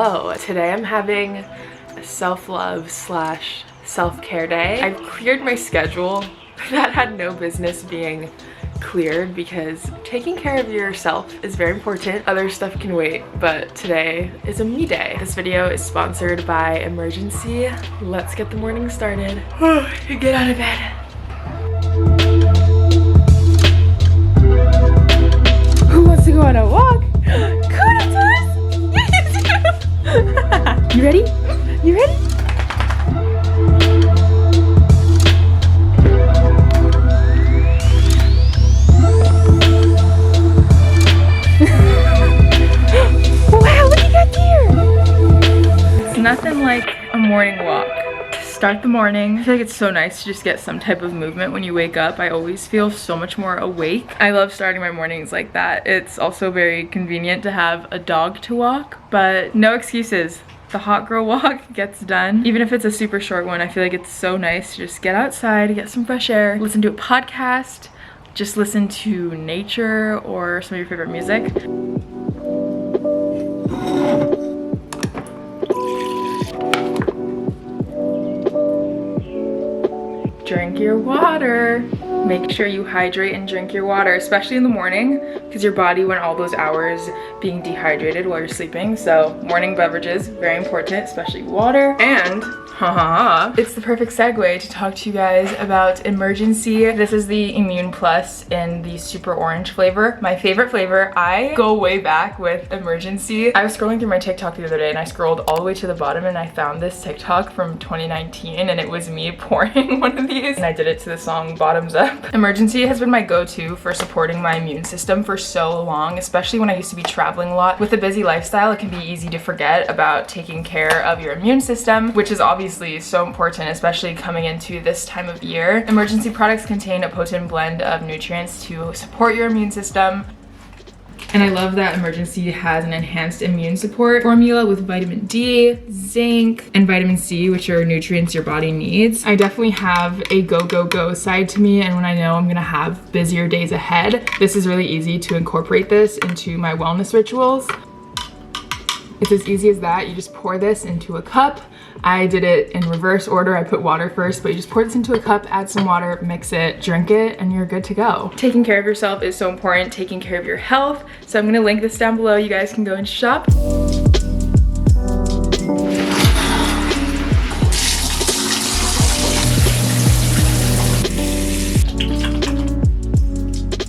Hello. Today I'm having a self-love slash self-care day. I've cleared my schedule that had no business being cleared because taking care of yourself is very important. Other stuff can wait, but today is a me day. This video is sponsored by Emergen-c. Let's get the morning started. Get out of bed. Who wants to go on a walk? You ready? You ready? Wow, what do you got there? It's nothing like a morning walk. To start the morning, I feel like it's so nice to just get some type of movement when you wake up. I always feel so much more awake. I love starting my mornings like that. It's also very convenient to have a dog to walk, but no excuses. The hot girl walk gets done. Even if it's a super short one, I feel like it's so nice to just get outside, get some fresh air, listen to a podcast, just listen to nature or some of your favorite music. Drink your water. Make sure you hydrate and drink your water, especially in the morning, because your body went all those hours being dehydrated while you're sleeping. So morning beverages, very important, especially water. And it's the perfect segue to talk to you guys about Emergen-c. This is the Immune Plus in the super orange flavor. My favorite flavor. I go way back with Emergen-c. I was scrolling through my TikTok the other day and I scrolled all the way to the bottom and I found this TikTok from 2019 and it was me pouring one of these and I did it to the song Bottoms Up. Emergen-c has been my go-to for supporting my immune system for so long, especially when I used to be traveling a lot. With a busy lifestyle, it can be easy to forget about taking care of your immune system, which is obviously so important, especially coming into this time of year. Emergen-c products contain a potent blend of nutrients to support your immune system. And I love that Emergen-c has an enhanced immune support formula with vitamin D, zinc, and vitamin C, which are nutrients your body needs. I definitely have a go side to me, and when I know I'm gonna have busier days ahead, this is really easy to incorporate this into my wellness rituals. It's as easy as that. You just pour this into a cup. I did it in reverse order. I put water first, but you just pour this into a cup, add some water, mix it, drink it, and you're good to go. Taking care of yourself is so important, taking care of your health. So I'm gonna link this down below. You guys can go and shop.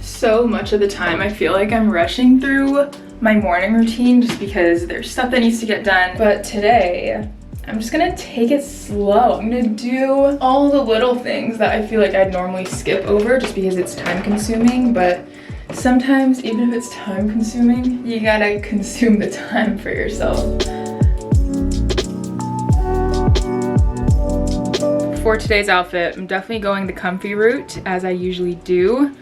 So much of the time, I feel like I'm rushing through my morning routine just because there's stuff that needs to get done. But today, I'm just gonna take it slow. I'm gonna do all the little things that I feel like I'd normally skip over just because it's time consuming, but sometimes even if it's time consuming, you gotta consume the time for yourself. For today's outfit, I'm definitely going the comfy route as I usually do.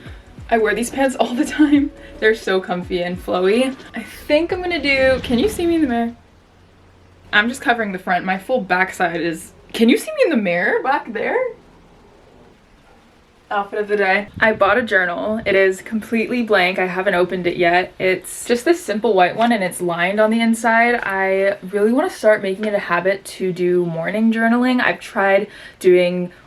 I wear these pants all the time. They're so comfy and flowy. I think I'm gonna do, can you see me in the mirror? I'm just covering the front. My full backside is, can you see me in the mirror back there? Outfit of the day. I bought a journal. It is completely blank. I haven't opened it yet. It's just this simple white one and it's lined on the inside. I really want to start making it a habit to do morning journaling. I've tried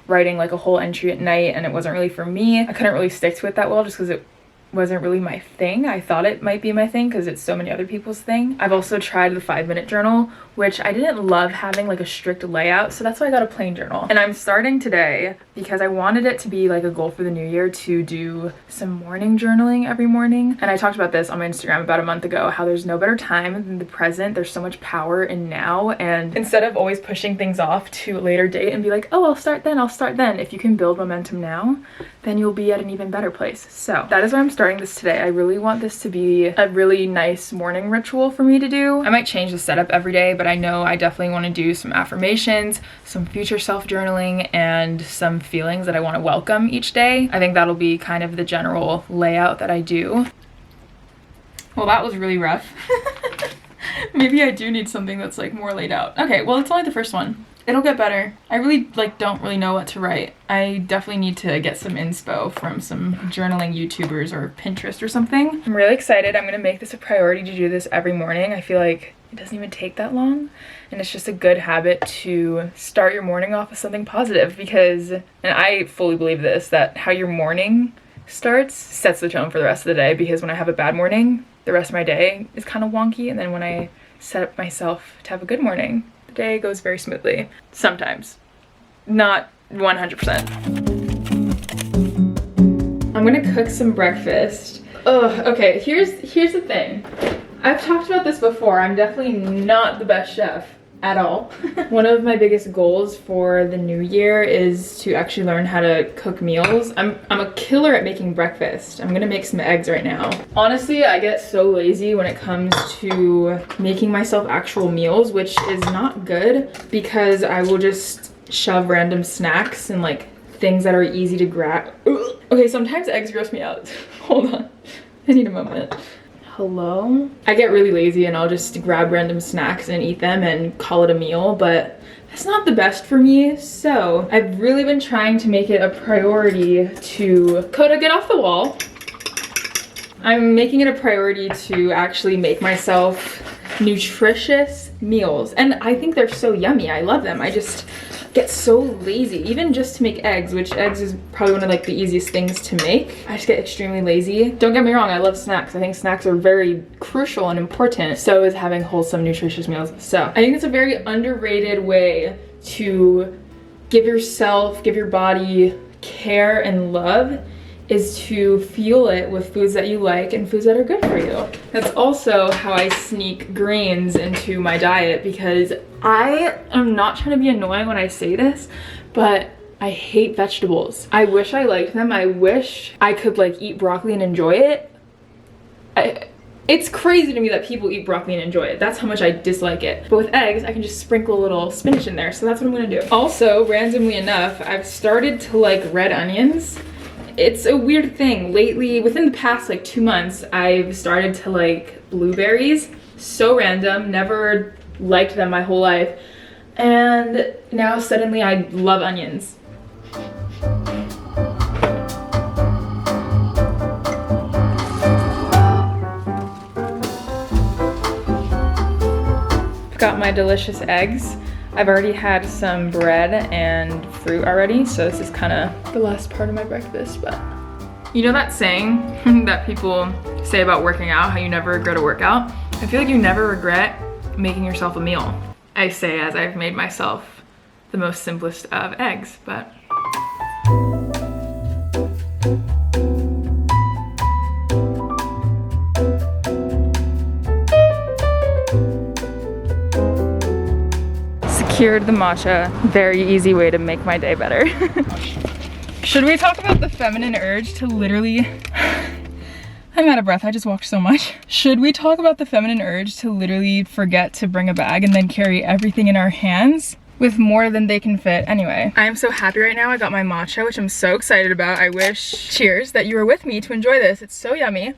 writing like a whole entry at night and it wasn't really for me. I couldn't really stick to it that well just because it wasn't really my thing. I thought it might be my thing because it's so many other people's thing. I've also tried the 5-minute journal, which I didn't love having like a strict layout, so that's why I got a plain journal. And I'm starting today because I wanted it to be like a goal for the new year to do some morning journaling every morning. And I talked about this on my Instagram about a month ago, how there's no better time than the present. There's so much power in now, and instead of always pushing things off to a later date and be like, oh, I'll start then, if you can build momentum now, then you'll be at an even better place. So that is why I'm starting this today. I really want this to be a really nice morning ritual for me to do. I might change the setup every day, but I know I definitely want to do some affirmations, some future self journaling, and some feelings that I want to welcome each day. I think that'll be kind of the general layout that I do. Well, that was really rough. Maybe I do need something that's like more laid out. Okay, well, it's only the first one. It'll get better. I really don't really know what to write. I definitely need to get some inspo from some journaling YouTubers or Pinterest or something. I'm really excited. I'm gonna make this a priority to do this every morning. I feel like it doesn't even take that long, and it's just a good habit to start your morning off with something positive, because, and I fully believe this, that how your morning starts sets the tone for the rest of the day, because when I have a bad morning, the rest of my day is kind of wonky, and then when I set up myself to have a good morning, the day goes very smoothly. Sometimes. Not 100%. I'm gonna cook some breakfast. Ugh, okay, here's the thing. I've talked about this before. I'm definitely not the best chef at all. One of my biggest goals for the new year is to actually learn how to cook meals. I'm a killer at making breakfast. I'm gonna make some eggs right now. Honestly, I get so lazy when it comes to making myself actual meals, which is not good, because I will just shove random snacks and like things that are easy to grab. Okay, sometimes eggs gross me out. Hold on, I need a moment. Hello? I get really lazy and I'll just grab random snacks and eat them and call it a meal, but that's not the best for me. So I've really been trying to make it a priority to, Coda, get off the wall. I'm making it a priority to actually make myself nutritious meals. And I think they're so yummy. I love them. I just get so lazy, even just to make eggs, which eggs is probably one of like the easiest things to make. I just get extremely lazy. Don't get me wrong, I love snacks. I think snacks are very crucial and important. So is having wholesome, nutritious meals. So I think it's a very underrated way to give yourself, give your body care and love, is to fuel it with foods that you like and foods that are good for you. That's also how I sneak greens into my diet, because I am not trying to be annoying when I say this, but I hate vegetables. I wish I liked them. I wish I could like eat broccoli and enjoy it. It's crazy to me that people eat broccoli and enjoy it. That's how much I dislike it. But with eggs, I can just sprinkle a little spinach in there. So that's what I'm gonna do. Also, randomly enough, I've started to like red onions. It's a weird thing. Lately, within the past like 2 months, I've started to like blueberries. So random, never liked them my whole life. And now suddenly I love onions. I've got my delicious eggs. I've already had some bread and fruit already, so this is kind of the last part of my breakfast. But you know that saying that people say about working out, how you never regret a workout? I feel like you never regret making yourself a meal. I say as I've made myself the most simplest of eggs, but secured the matcha. Very easy way to make my day better. Should we talk about the feminine urge to literally I'm out of breath, I just walked so much. Should we talk about the feminine urge to literally forget to bring a bag and then carry everything in our hands with more than they can fit? Anyway, I am so happy right now. I got my matcha, which I'm so excited about. I wish, cheers, that you were with me to enjoy this. It's so yummy.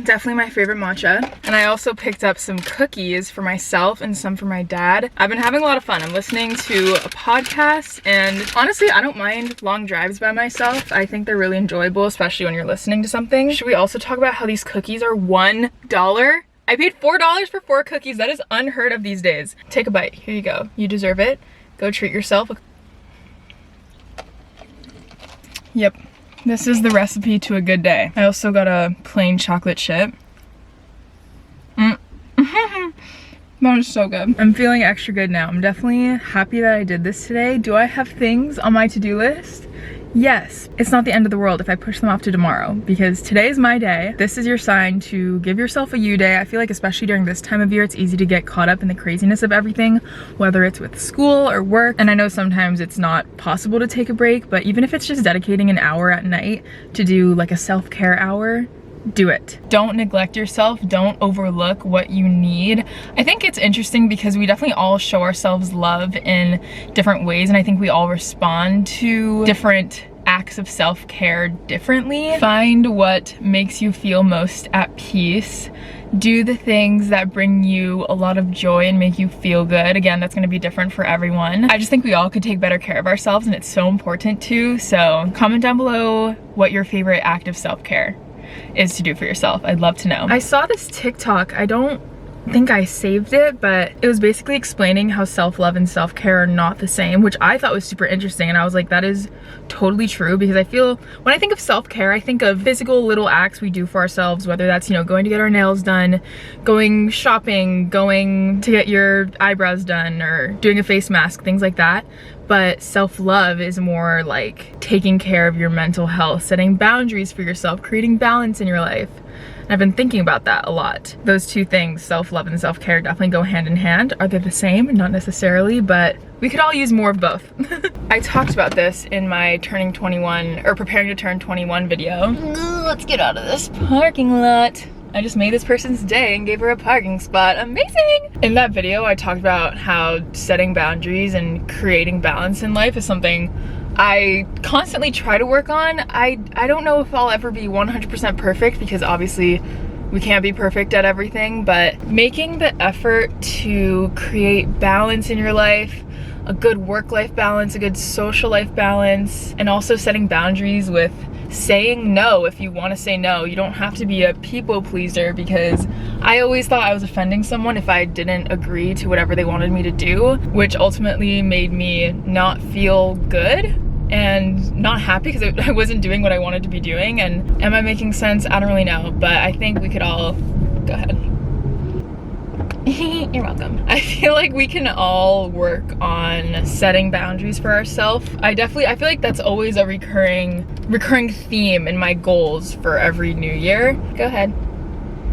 Definitely my favorite matcha. And I also picked up some cookies for myself and some for my dad. I've been having a lot of fun. I'm listening to a podcast, and honestly, I don't mind long drives by myself. I think they're really enjoyable, especially when you're listening to something. Should we also talk about how these cookies are $1? I paid $4 for 4 cookies. That is unheard of these days. Take a bite. Here you go. You deserve it. Go treat yourself. Yep. This is the recipe to a good day. I also got a plain chocolate chip. That was so good. I'm feeling extra good now. I'm definitely happy that I did this today. Do I have things on my to-do list? Yes. It's not the end of the world if I push them off to tomorrow, because today is my day. This is your sign to give yourself a you day. I feel like especially during this time of year, it's easy to get caught up in the craziness of everything, whether it's with school or work. And I know sometimes it's not possible to take a break, but even if it's just dedicating an hour at night to do like a self-care hour, do it. Don't neglect yourself. Don't overlook what you need. I think it's interesting because we definitely all show ourselves love in different ways, and I think we all respond to different acts of self-care differently. Find what makes you feel most at peace. do the things that bring you a lot of joy and make you feel good. Again, that's gonna be different for everyone. I just think we all could take better care of ourselves, and it's so important to. So comment down below what your favorite act of self-care is to do for yourself. I'd love to know. I saw this TikTok, I don't think I saved it, but it was basically explaining how self-love and self-care are not the same, which I thought was super interesting. And I was like, that is totally true, because I feel when I think of self-care, I think of physical little acts we do for ourselves, whether that's, you know, going to get our nails done, going shopping, going to get your eyebrows done, or doing a face mask, things like that. But self-love is more like taking care of your mental health, setting boundaries for yourself, creating balance in your life. And I've been thinking about that a lot. Those two things, self-love and self-care, definitely go hand in hand. Are they the same? Not necessarily, but we could all use more of both. I talked about this in my turning 21 or preparing to turn 21 video. Let's get out of this parking lot. I just made this person's day and gave her a parking spot. Amazing! In that video, I talked about how setting boundaries and creating balance in life is something I constantly try to work on. I don't know if I'll ever be 100% perfect, because obviously we can't be perfect at everything, but making the effort to create balance in your life, a good work-life balance, a good social life balance, and also setting boundaries with saying no if you want to say no. You don't have to be a people pleaser, because I always thought I was offending someone if I didn't agree to whatever they wanted me to do, which ultimately made me not feel good and not happy because I wasn't doing what I wanted to be doing. And am I making sense? I don't really know, but I think we could all, go ahead. You're welcome. I feel like we can all work on setting boundaries for ourselves. I feel like that's always a recurring theme in my goals for every new year. Go ahead.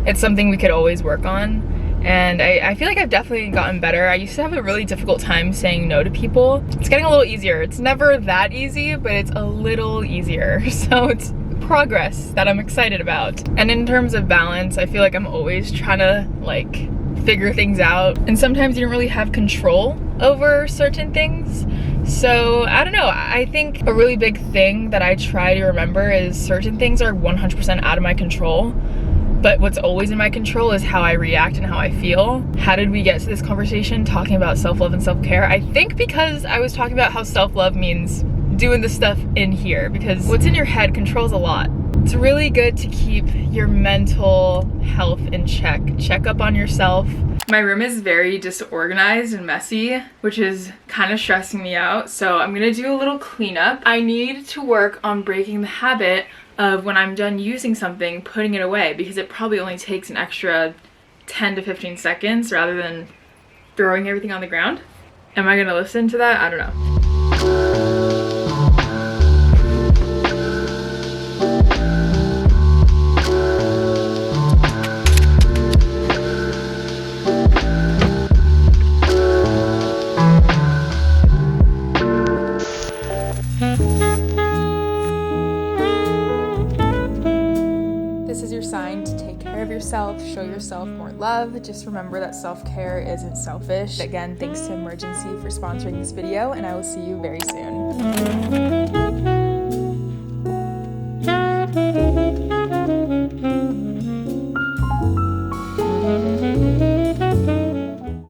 It's something we could always work on. And I feel like I've definitely gotten better. I used to have a really difficult time saying no to people. It's getting a little easier. It's never that easy, but it's a little easier. So it's progress that I'm excited about. And in terms of balance, I feel like I'm always trying to like figure things out. And sometimes you don't really have control over certain things. So I don't know, I think a really big thing that I try to remember is certain things are 100% out of my control. But what's always in my control is how I react and how I feel. How did we get to this conversation talking about self-love and self-care? I think because I was talking about how self-love means doing the stuff in here, because what's in your head controls a lot. It's really good to keep your mental health in check. Check up on yourself. My room is very disorganized and messy, which is kind of stressing me out. So I'm gonna do a little cleanup. I need to work on breaking the habit of when I'm done using something, putting it away, because it probably only takes an extra 10 to 15 seconds rather than throwing everything on the ground. Am I gonna listen to that? I don't know. Show yourself more love. Just remember that self-care isn't selfish. Again, thanks to Emergen-c for sponsoring this video, and I will see you very soon.